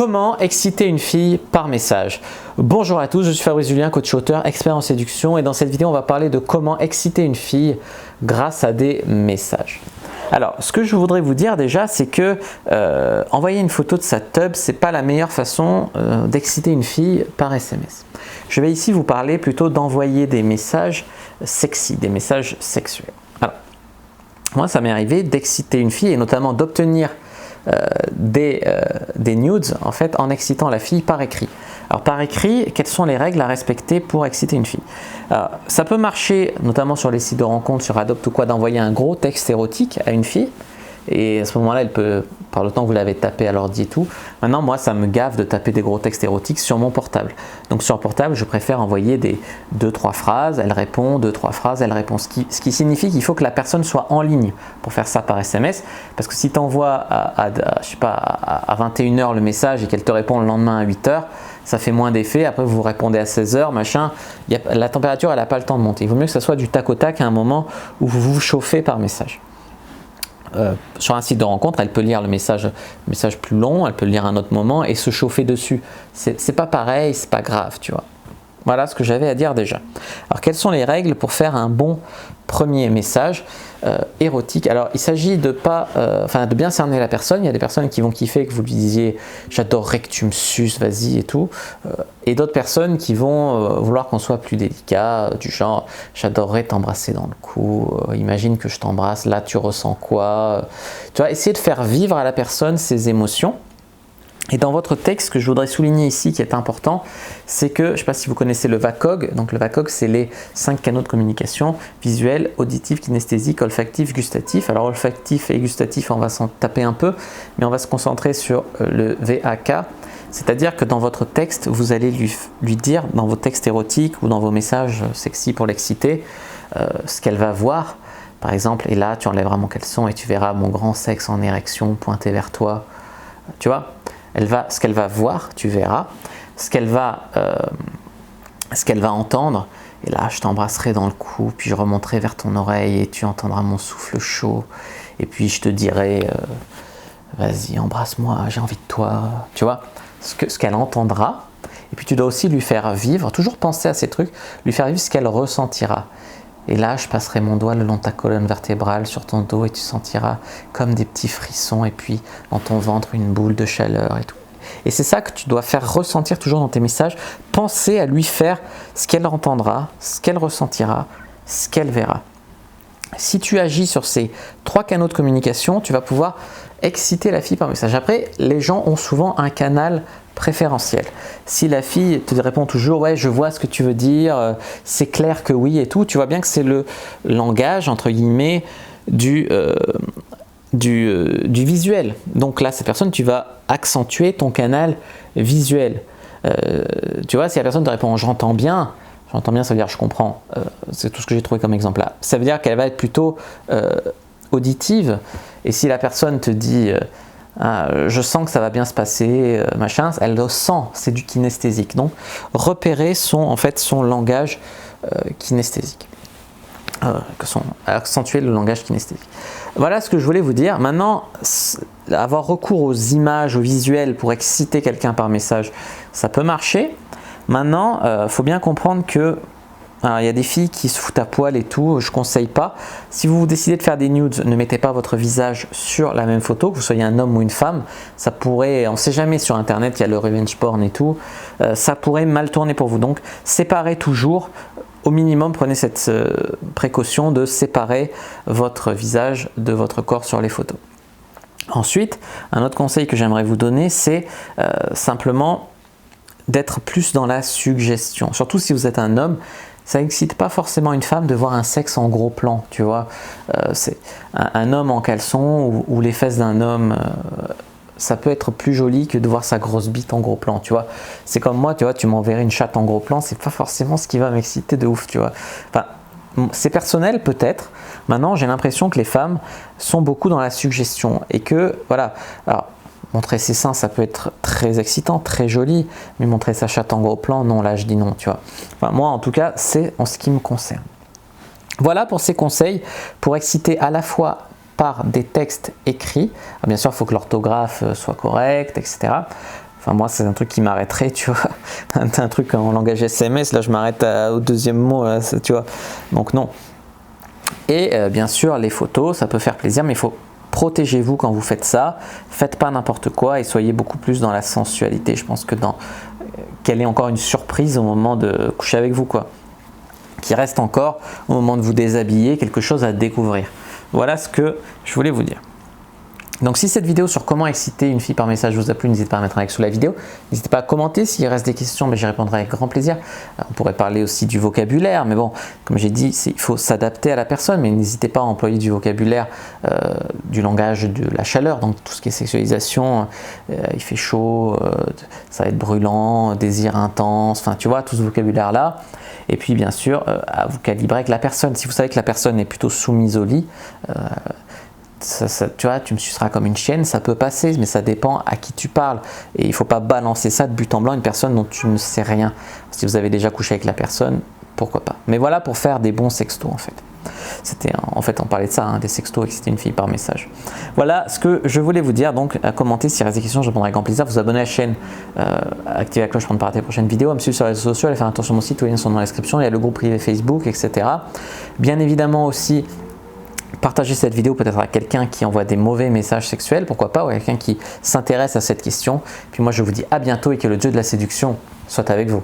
Comment exciter une fille par message? Bonjour à tous, je suis Fabrice Julien, coach auteur, expert en séduction, et dans cette vidéo on va parler de comment exciter une fille grâce à des messages. Alors, ce que je voudrais vous dire déjà, c'est que envoyer une photo de sa tub, c'est pas la meilleure façon d'exciter une fille par SMS. Je vais ici vous parler plutôt d'envoyer des messages sexy, des messages sexuels. Alors, moi ça m'est arrivé d'exciter une fille et notamment d'obtenir des nudes en fait en excitant la fille par écrit. Alors par écrit, quelles sont les règles à respecter pour exciter une fille? Alors, ça peut marcher notamment sur les sites de rencontres, sur Adopt ou quoi, d'envoyer un gros texte érotique à une fille et à ce moment-là elle peut, par le temps que vous l'avez tapé à l'ordi et tout, maintenant moi ça me gave de taper des gros textes érotiques sur mon portable. Donc sur le portable je préfère envoyer des 2-3 phrases, elle répond, 2-3 phrases, elle répond, ce qui signifie qu'il faut que la personne soit en ligne pour faire ça par SMS, parce que si tu envoies je sais pas, à 21h le message et qu'elle te répond le lendemain à 8h, ça fait moins d'effet. Après vous répondez à 16h, machin, la température elle n'a pas le temps de monter. Il vaut mieux que ça soit du tac au tac à un moment où vous vous chauffez par message. Sur un site de rencontre, elle peut lire le message plus long, elle peut le lire à un autre moment et se chauffer dessus. C'est pas pareil, c'est pas grave, tu vois. Voilà ce que j'avais à dire déjà. Alors, quelles sont les règles pour faire un bon premier message érotique? Alors, il s'agit de de bien cerner la personne. Il y a des personnes qui vont kiffer que vous lui disiez « j'adorerais que tu me suces, vas-y » et tout. Et d'autres personnes qui vont vouloir qu'on soit plus délicat, du genre « j'adorerais t'embrasser dans le cou, imagine que je t'embrasse, là tu ressens quoi ?» Tu vois, essayer de faire vivre à la personne ses émotions. Et dans votre texte, ce que je voudrais souligner ici qui est important, c'est que, je ne sais pas si vous connaissez le VACOG, donc le VACOG c'est les 5 canaux de communication: visuel, auditif, kinesthésique, olfactif, gustatif. Alors olfactif et gustatif, on va s'en taper un peu, mais on va se concentrer sur le VAK, c'est-à-dire que dans votre texte, vous allez lui dire, dans vos textes érotiques ou dans vos messages sexy pour l'exciter, ce qu'elle va voir. Par exemple, et là tu enlèveras mon caleçon et tu verras mon grand sexe en érection pointé vers toi, tu vois. Ce qu'elle va voir, tu verras, ce qu'elle va entendre, et là je t'embrasserai dans le cou, puis je remonterai vers ton oreille et tu entendras mon souffle chaud, et puis je te dirai vas-y embrasse-moi, j'ai envie de toi, tu vois, ce qu'elle entendra. Et puis tu dois aussi lui faire vivre, toujours penser à ces trucs, lui faire vivre ce qu'elle ressentira. Et là, je passerai mon doigt le long de ta colonne vertébrale sur ton dos et tu sentiras comme des petits frissons et puis dans ton ventre une boule de chaleur et tout. Et c'est ça que tu dois faire ressentir toujours dans tes messages. Penser à lui faire ce qu'elle entendra, ce qu'elle ressentira, ce qu'elle verra. Si tu agis sur ces 3 canaux de communication, tu vas pouvoir exciter la fille par message. Après, les gens ont souvent un canal préférentiel. Si la fille te répond toujours « ouais, je vois ce que tu veux dire, c'est clair que oui » et tout, tu vois bien que c'est le langage, entre guillemets, du visuel. Donc là, cette personne, tu vas accentuer ton canal visuel. Tu vois, si la personne te répond « j'entends bien », ça veut dire « je comprends ». C'est tout ce que j'ai trouvé comme exemple là. Ça veut dire qu'elle va être plutôt auditive. Et si la personne te dit je sens que ça va bien se passer, machin, elle le sent, c'est du kinesthésique. Donc repérer son langage kinesthésique. Accentuer le langage kinesthésique. Voilà ce que je voulais vous dire. Maintenant, avoir recours aux images, aux visuels pour exciter quelqu'un par message, ça peut marcher. Maintenant, faut bien comprendre que il y a des filles qui se foutent à poil et tout, je ne conseille pas. Si vous décidez de faire des nudes, ne mettez pas votre visage sur la même photo, que vous soyez un homme ou une femme. Ça pourrait, on ne sait jamais, sur internet, il y a le revenge porn et tout, ça pourrait mal tourner pour vous. Donc séparez toujours, au minimum prenez cette précaution de séparer votre visage de votre corps sur les photos. Ensuite, un autre conseil que j'aimerais vous donner, c'est simplement d'être plus dans la suggestion. Surtout si vous êtes un homme, ça n'excite pas forcément une femme de voir un sexe en gros plan, tu vois. C'est un homme en caleçon ou les fesses d'un homme, ça peut être plus joli que de voir sa grosse bite en gros plan, tu vois. C'est comme moi, tu vois, tu m'enverrais une chatte en gros plan, c'est pas forcément ce qui va m'exciter de ouf, tu vois. Enfin, c'est personnel peut-être. Maintenant, j'ai l'impression que les femmes sont beaucoup dans la suggestion et que, voilà, alors, montrer ses seins, ça peut être très excitant, très joli, mais montrer sa chatte en gros plan, non, là je dis non, tu vois. Enfin, moi, en tout cas, c'est en ce qui me concerne. Voilà pour ces conseils pour exciter à la fois par des textes écrits. Bien sûr, il faut que l'orthographe soit correcte, etc. Enfin moi c'est un truc qui m'arrêterait, tu vois. Un truc en langage SMS, là je m'arrête au deuxième mot, là, tu vois. Donc non. Et bien sûr les photos, ça peut faire plaisir, mais il faut protégez-vous quand vous faites ça. Faites pas n'importe quoi et soyez beaucoup plus dans la sensualité. Je pense que qu'elle ait encore une surprise au moment de coucher avec vous, quoi. Qui reste encore au moment de vous déshabiller quelque chose à découvrir. Voilà ce que je voulais vous dire. Donc si cette vidéo sur comment exciter une fille par message vous a plu, n'hésitez pas à mettre un like sous la vidéo. N'hésitez pas à commenter, s'il reste des questions, j'y répondrai avec grand plaisir. On pourrait parler aussi du vocabulaire, mais bon, comme j'ai dit, il faut s'adapter à la personne, mais n'hésitez pas à employer du vocabulaire, du langage de la chaleur, donc tout ce qui est sexualisation, il fait chaud, ça va être brûlant, désir intense, enfin tu vois, tout ce vocabulaire-là. Et puis bien sûr, à vous calibrer avec la personne. Si vous savez que la personne est plutôt soumise au lit, tu vois, tu me suceras comme une chienne, ça peut passer, mais ça dépend à qui tu parles. Et il ne faut pas balancer ça de but en blanc à une personne dont tu ne sais rien. Si vous avez déjà couché avec la personne, pourquoi pas. Mais voilà pour faire des bons sextos en fait. En fait, on parlait de ça, hein, des sextos, exciter une fille par message. Voilà ce que je voulais vous dire. Donc, à commenter s'il reste des questions, je répondrai avec grand plaisir. Vous abonner à la chaîne, activer la cloche pour ne pas rater les prochaines vidéos, à me suivre sur les réseaux sociaux, à faire un tour sur mon site, tous les liens sont dans la description. Il y a le groupe privé Facebook, etc. Bien évidemment aussi, partagez cette vidéo peut-être à quelqu'un qui envoie des mauvais messages sexuels, pourquoi pas, ou à quelqu'un qui s'intéresse à cette question. Puis moi, je vous dis à bientôt et que le dieu de la séduction soit avec vous.